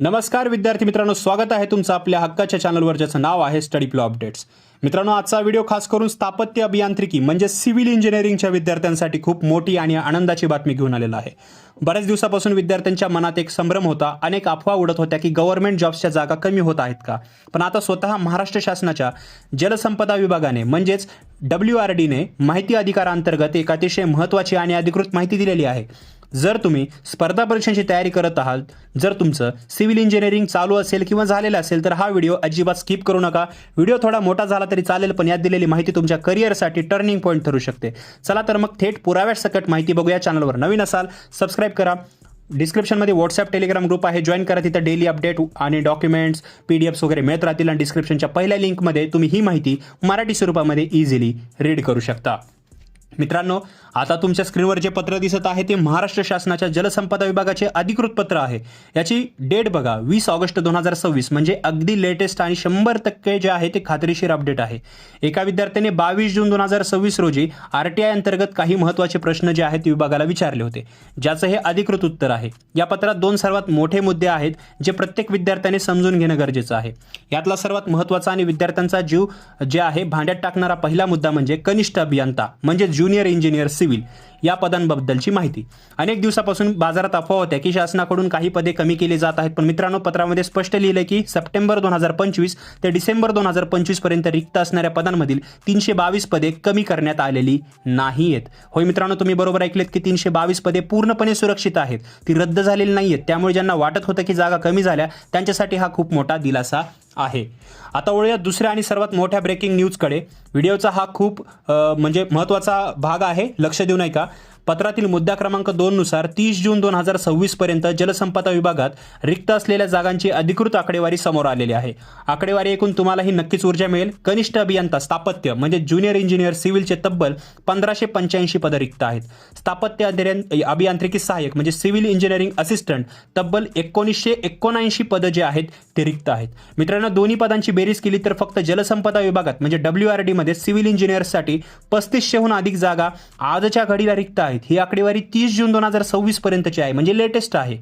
नमस्कार विद्यार्थी मित्रांनो, स्वागत आहे तुमचं आपल्या हक्काच्या चॅनलवर, ज्याचं नाव आहे स्टडी फ्लो अपडेट्स. मित्रांनो, आजचा व्हिडिओ खास करून स्थापत्य अभियांत्रिकी म्हणजे सिव्हिल इंजिनिअरिंगच्या विद्यार्थ्यांसाठी खूप मोठी आणि आनंदाची बातमी घेऊन आलेला आहे. बऱ्याच दिवसापासून विद्यार्थ्यांच्या मनात एक संभ्रम होता, अनेक अफवा उडत होत्या की गव्हर्नमेंट जॉब्सच्या जागा कमी होत आहेत का. पण आता स्वतः महाराष्ट्र शासनाच्या जलसंपदा विभागाने म्हणजेच WRDने माहिती अधिकारांतर्गत एक अतिशय महत्त्वाची आणि अधिकृत माहिती दिलेली आहे. जर तुम्ही स्पर्धा परीक्षांची तयारी करत आहात, जर तुमचं सिव्हिल इंजिनिअरिंग चालू असेल किंवा झालेलं असेल, तर हा व्हिडिओ अजिबात स्किप करू नका. व्हिडिओ थोडा मोठा झाला तरी चालेल, पण यात दिलेली माहिती तुमच्या करिअरसाठी टर्निंग पॉईंट ठरू शकते. चला तर मग थेट पुराव्यासकट माहिती बघूया. चॅनलवर नवीन असाल सबस्क्राईब करा. डिस्क्रिप्शनमध्ये व्हॉट्सअप टेलिग्राम ग्रुप आहे, जॉईन करा. तिथं डेली अपडेट आणि डॉक्युमेंट्स PDFs वगैरे मिळत राहतील. आणि डिस्क्रिप्शनच्या पहिल्या लिंकमध्ये तुम्ही ही माहिती मराठी स्वरूपामध्ये इझिली रीड करू शकता. मित्रांनो, आता तुमच्या स्क्रीनवर जे पत्र दिसत आहे ते महाराष्ट्र शासनाच्या जलसंपदा विभागाचे अधिकृत पत्र आहे. याची डेट बघा, 20 ऑगस्ट 2026, म्हणजे अगदी लेटेस्ट आणि 100% जे आहे ते खात्रीशीर अपडेट आहे. एका विद्यार्थ्याने 22 जून 2026 रोजी RTI अंतर्गत काही महत्त्वाचे प्रश्न जे आहेत ते विभागाला विचारले होते, ज्याचं हे अधिकृत उत्तर आहे. या पत्रात 2 सर्वात मोठे मुद्दे आहेत जे प्रत्येक विद्यार्थ्याने समजून घेणं गरजेचं आहे. यातला सर्वात महत्त्वाचा आणि विद्यार्थ्यांचा जीव जे आहे भांड्यात टाकणारा पहिला मुद्दा म्हणजे कनिष्ठ अभियंता म्हणजे ज्युनियर इंजिनियर सिव्हिल या पदांबद्दलची माहिती. अनेक दिवसापासून बाजारात अफवा होत्या की शासनाकडून काही पदे कमी केली जात आहेत, पण मित्रांनो, पत्रामध्ये स्पष्ट लिहिलं की सप्टेंबर 2025 ते डिसेंबर 2025 पर्यंत रिक्त असणाऱ्या पदांमधील 322 पदे कमी करण्यात आलेली नाहीत. होय मित्रांनो, तुम्ही बरोबर ऐकलेत की 322 पदे पूर्णपणे सुरक्षित आहेत, ती रद्द झालेली नाहीयेत. त्यामुळे ज्यांना वाटत होतं की जागा कमी झाल्या, त्यांच्यासाठी हा खूप मोठा दिलासा आहे. आता वळूया दुसऱ्या आणि सर्वात मोठ्या ब्रेकिंग न्यूजकडे. व्हिडिओचा हा खूप म्हणजे महत्त्वाचा भाग आहे, लक्ष देऊ नये का. पत्रातील मुद्दा क्रमांक 2 नुसार 30 जून 2026 पर्यंत जलसंपदा विभागात रिक्त असलेल्या जागांची अधिकृत आकडेवारी समोर आलेली आहे. आकडेवारी ऐकून तुम्हालाही नक्कीच ऊर्जा मिळेल. कनिष्ठ अभियंता स्थापत्य म्हणजे ज्युनियर इंजिनियर सिव्हिलचे तब्बल 1585 पदं रिक्त आहेत. स्थापत्य अभियांत्रिकी सहाय्यक म्हणजे सिव्हिल इंजिनिअरिंग असिस्टंट तब्बल 1979 पदं जे आहेत ते रिक्त आहेत. मित्रांनो, दोन्ही पदांची बेरीज केली तर फक्त जलसंपदा विभागात म्हणजे WRD मध्ये सिव्हिल इंजिनियर्ससाठी 3500हून अधिक जागा आजच्या घडीला रिक्त आहेत. ही आकडेवारी 30 जून 2026 पर्यंतची आहे, म्हणजे लेटेस्ट आहे.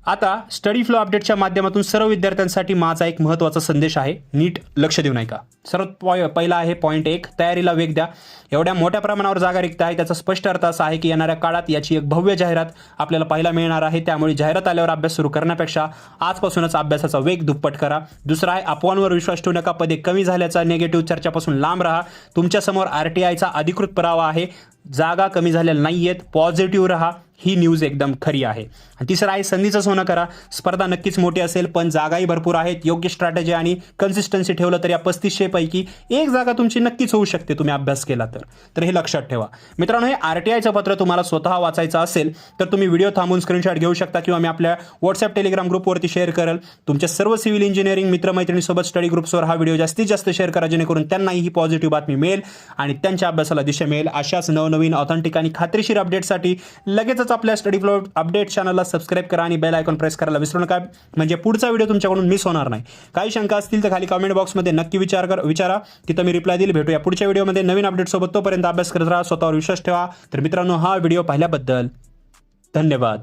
आता स्टडी फ्लो अपडेटच्या माध्यमातून सर्व विद्यार्थ्यांसाठी माझा एक महत्त्वाचा संदेश आहे, नीट लक्ष देऊ नये का. सर्वात पहिला आहे पॉईंट 1, तयारीला वेग द्या. एवढ्या मोठ्या प्रमाणावर जागा रिक्त आहे, त्याचा स्पष्ट अर्थ असा आहे की येणाऱ्या काळात याची एक भव्य जाहिरात आपल्याला पाहायला मिळणार आहे. त्यामुळे जाहिरात आल्यावर अभ्यास सुरू करण्यापेक्षा आजपासूनच अभ्यासाचा वेग दुप्पट करा. दुसरा आहे अफवांवर विश्वास ठेवू नका. पदे कमी झाल्याचा निगेटिव्ह चर्चापासून लांब राहा. तुमच्यासमोर RTIचा अधिकृत पुरावा आहे, जागा कमी झालेल्या नाहीयेत. पॉझिटिव्ह राहा, ही न्यूज एकदम खरी आहे. आणि तिसरं आहे संधीचं सोनं करा. स्पर्धा नक्कीच मोठी असेल, पण जागाही भरपूर आहेत. योग्य स्ट्रॅटेजी आणि कन्सिस्टन्सी ठेवलं तर या 3500 पैकी एक जागा तुमची नक्कीच होऊ शकते, तुम्ही अभ्यास केला तर हे लक्षात ठेवा. मित्रांनो, हे RTIचं पत्र तुम्हाला स्वतः वाचायचं असेल तर तुम्ही व्हिडिओ थांबून स्क्रीनशॉट घेऊ शकता किंवा मी आपल्या व्हॉट्सअप टेलिग्राम ग्रुपवरती शेअर करेल. तुमच्या सर्व सिव्हिल इंजिनिअरिंग मित्रमैत्रिणीसोबत स्टडी ग्रुप्सवर हा व्हिडिओ जास्तीत जास्त शेअर करा, जेणेकरून त्यांनाही ही पॉझिटिव्ह बातमी मिळेल आणि त्यांच्या अभ्यासाला दिशा मिळेल. अशाच नवनवीन ऑथेंटिक आणि खात्रीशीर अपडेटसाठी लगेचच आपल्या स्टडी फ्लो अपडेट चॅनलला सबस्क्राईब करा आणि बेल आयकॉन प्रेस करायला विसरू नका, म्हणजे पुढचा व्हिडिओ तुमच्याकडून मिस होणार नाही. काही शंका असतील तर खाली कमेंट बॉक्समध्ये नक्की विचारा, तिथं मी रिप्लाय देईल. भेटूया पुढच्या व्हिडिओमध्ये नवीन अपडेटसोबत. तोपर्यंत अभ्यास करत राहा, स्वतःवर विश्वास ठेवा. तर मित्रांनो, हा व्हिडिओ पाहिल्याबद्दल धन्यवाद.